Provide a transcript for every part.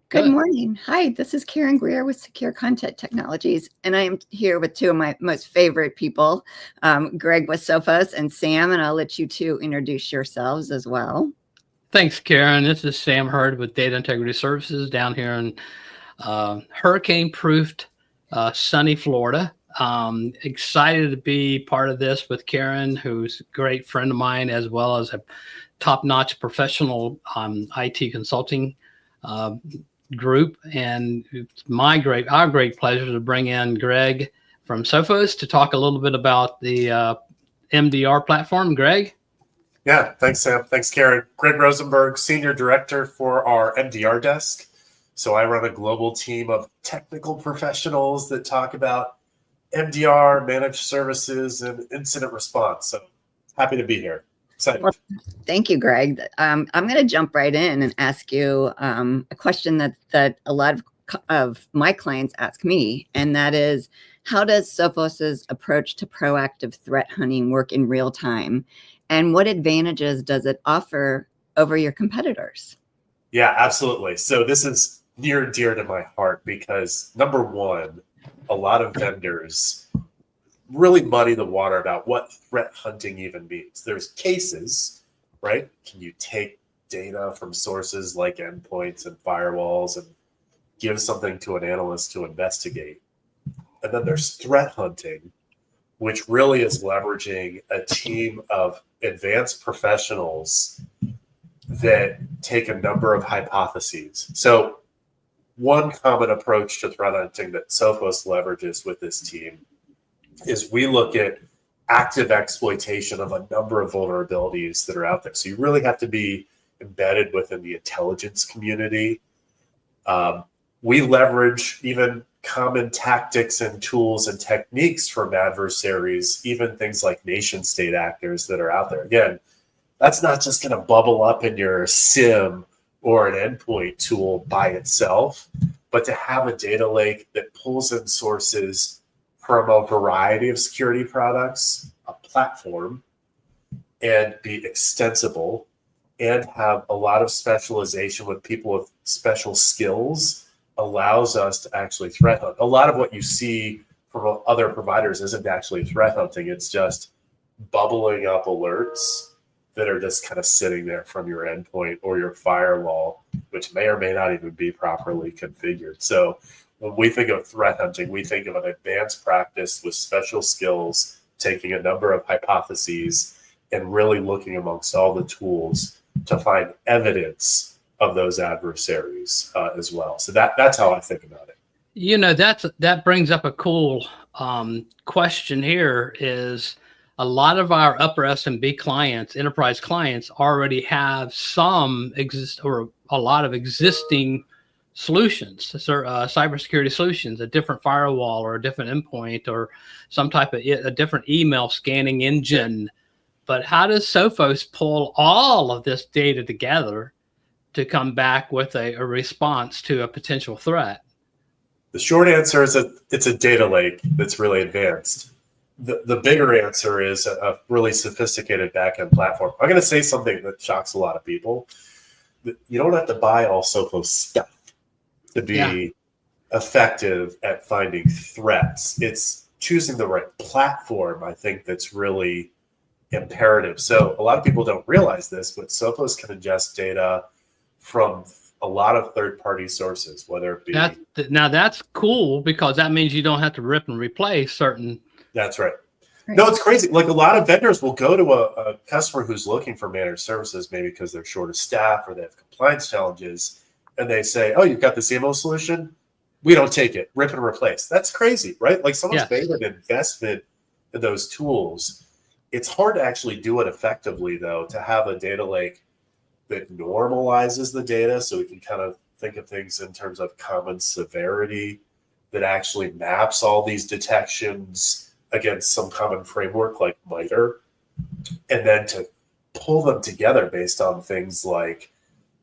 Good Good. morning. Hi, this is Karen Greer with Secure Content Technologies, and I am here with two of my most favorite people, Greg with Sophos and Sam, and I'll let you two introduce yourselves as well. Thanks, Karen. This is Sam Hurd with Data Integrity Services down here in hurricane-proofed sunny Florida. Excited to be part of this with Karen, who's a great friend of mine, as well as a top-notch professional IT consulting uh, group. And it's our great pleasure to bring in Greg from Sophos to talk a little bit about the MDR platform. Greg? Yeah, thanks, Sam. Thanks, Karen. Greg Rosenberg, Senior Director for our MDR desk. So I run a global team of technical professionals that talk about MDR, managed services, and incident response. So happy to be here. Excited. Well, thank you, Greg. I'm going to jump right in and ask you a question that a lot of my clients ask me, and that is, how does Sophos's approach to proactive threat hunting work in real time? And what advantages does it offer over your competitors? Yeah, absolutely. So this is near and dear to my heart because, number one, a lot of vendors really muddy the water about what threat hunting even means. There's cases, right? Can you take data from sources like endpoints and firewalls and give something to an analyst to investigate? And then there's threat hunting, which really is leveraging a team of advanced professionals that take a number of hypotheses. So one common approach to threat hunting that Sophos leverages with this team is we look at active exploitation of a number of vulnerabilities that are out there. So you really have to be embedded within the intelligence community. We leverage even common tactics and tools and techniques from adversaries, even things like nation state actors that are out there. Again, that's not just going to bubble up in your SIM or an endpoint tool by itself, but to have a data lake that pulls in sources from a variety of security products, a platform, and be extensible and have a lot of specialization with people with special skills allows us to actually threat hunt. A lot of what you see from other providers isn't actually threat hunting. It's just bubbling up alerts that are just kind of sitting there from your endpoint or your firewall, which may or may not even be properly configured. So when we think of threat hunting, we think of an advanced practice with special skills, taking a number of hypotheses and really looking amongst all the tools to find evidence of those adversaries as well. So that's how I think about it. You know, that brings up a cool question here is a lot of our upper SMB clients, enterprise clients, already have a lot of existing solutions, cybersecurity solutions, a different firewall or a different endpoint or some type of a different email scanning engine. But how does Sophos pull all of this data together to come back with a response to a potential threat? The short answer is that it's a data lake that's really advanced. The bigger answer is a really sophisticated backend platform. I'm going to say something that shocks a lot of people. You don't have to buy all Sophos stuff to be effective at finding threats. It's choosing the right platform, I think, that's really imperative. So a lot of people don't realize this, but Sophos can ingest data from a lot of third-party sources, whether it be... Now that's cool because that means you don't have to rip and replace certain... That's right. No, it's crazy. Like a lot of vendors will go to a customer who's looking for managed services, maybe because they're short of staff or they have compliance challenges, and they say, oh, you've got this email solution? We don't take it. Rip and replace. That's crazy, right? Like someone's made an investment in those tools. It's hard to actually do it effectively, though, to have a data lake that normalizes the data so we can kind of think of things in terms of common severity, that actually maps all these detections against some common framework like MITRE, and then to pull them together based on things like,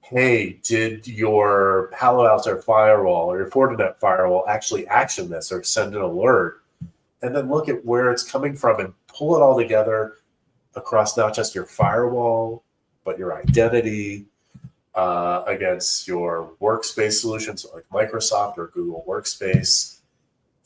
hey, did your Palo Alto firewall or your Fortinet firewall actually action this or send an alert? And then look at where it's coming from and pull it all together across not just your firewall, but your identity, against your workspace solutions like Microsoft or Google Workspace,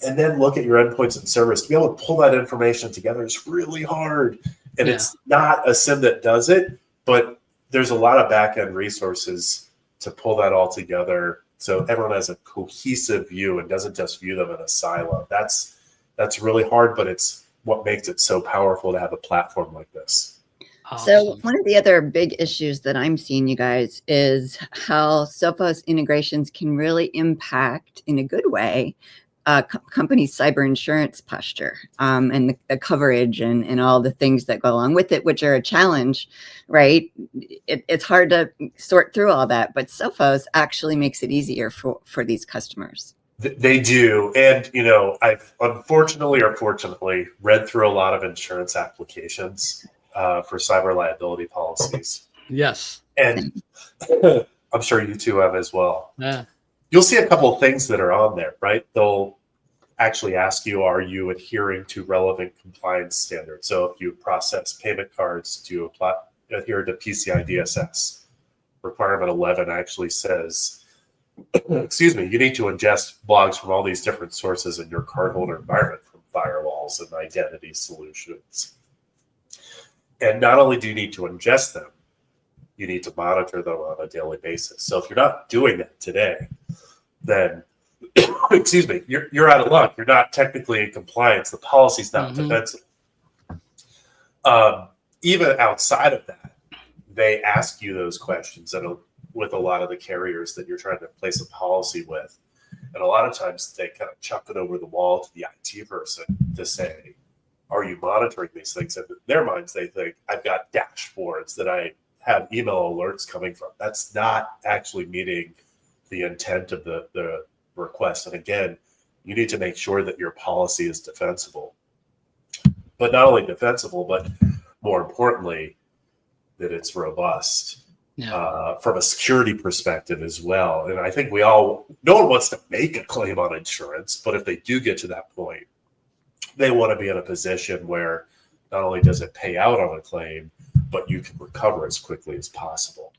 and then look at your endpoints and servers. To be able to pull that information together is really hard. And Yeah. it's not a SIM that does it, but there's a lot of back-end resources to pull that all together so everyone has a cohesive view and doesn't just view them in a silo. That's really hard, but it's what makes it so powerful to have a platform like this. So one of the other big issues that I'm seeing, you guys, is how Sophos integrations can really impact, in a good way, companies' cyber insurance posture, and the coverage and all the things that go along with it, which are a challenge, right? It's hard to sort through all that, but Sophos actually makes it easier for these customers. They do. And, you know, I've unfortunately or fortunately read through a lot of insurance applications for cyber liability policies. Yes. And I'm sure you two have as well. Yeah. You'll see a couple of things that are on there, right? They'll actually ask you, are you adhering to relevant compliance standards? So if you process payment cards, do you adhere to PCI DSS? Requirement 11 actually says, excuse me, you need to ingest logs from all these different sources in your cardholder environment, from firewalls and identity solutions. And not only do you need to ingest them, you need to monitor them on a daily basis. So if you're not doing that today, then, excuse me, you're out of luck. You're not technically in compliance. The policy's not defensible. Even outside of that, they ask you those questions with a lot of the carriers that you're trying to place a policy with. And a lot of times they kind of chuck it over the wall to the IT person to say, are you monitoring these things? And in their minds, they think, I've got dashboards that I have email alerts coming from. That's not actually meeting the intent of the request. And again, you need to make sure that your policy is defensible. But not only defensible, but more importantly, that it's robust. Yeah. From a security perspective as well. And I think no one wants to make a claim on insurance, but if they do get to that point, they want to be in a position where not only does it pay out on a claim, but you can recover as quickly as possible.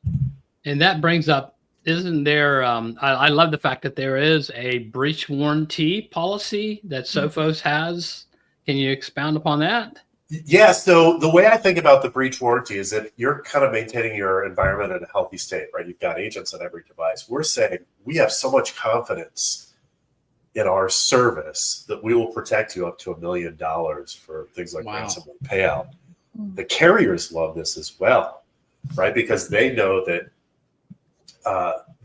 And that brings up, isn't there, I love the fact that there is a breach warranty policy that Sophos has. Can you expound upon that? Yeah, so the way I think about the breach warranty is that you're kind of maintaining your environment in a healthy state, right? You've got agents on every device. We're saying we have so much confidence in our service that we will protect you up to $1 million for things like ransomware payout. The carriers love this as well, right? Because they know that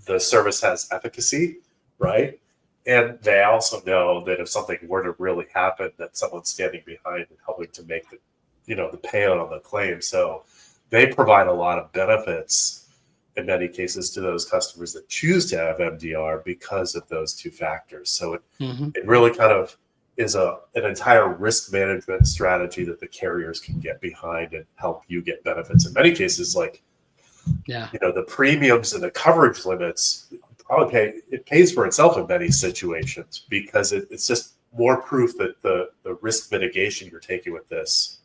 the service has efficacy, right? And they also know that if something were to really happen, that someone's standing behind and helping to make the payout on the claim. So they provide a lot of benefits in many cases to those customers that choose to have MDR because of those two factors. So it really kind of is an entire risk management strategy that the carriers can get behind and help you get benefits. In many cases, like, the premiums and the coverage limits, it pays for itself in many situations because it's just more proof that the risk mitigation you're taking with this,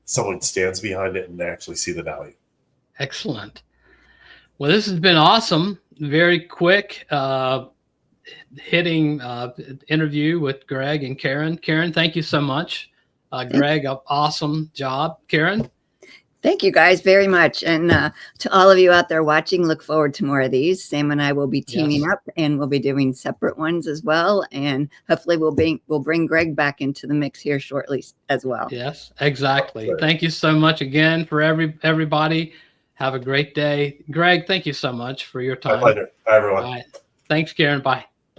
someone stands behind it and they actually see the value. Excellent. Well, this has been awesome. Very quick hitting interview with Greg and Karen. Karen, thank you so much. Greg, awesome job. Karen? Thank you guys very much. And to all of you out there watching, look forward to more of these. Sam and I will be teaming up and we'll be doing separate ones as well. And hopefully we'll bring Greg back into the mix here shortly as well. Yes, exactly. Thank you so much again for everybody. Have a great day. Greg, thank you so much for your time. My pleasure. Bye, everyone. All right. Thanks, Karen. Bye.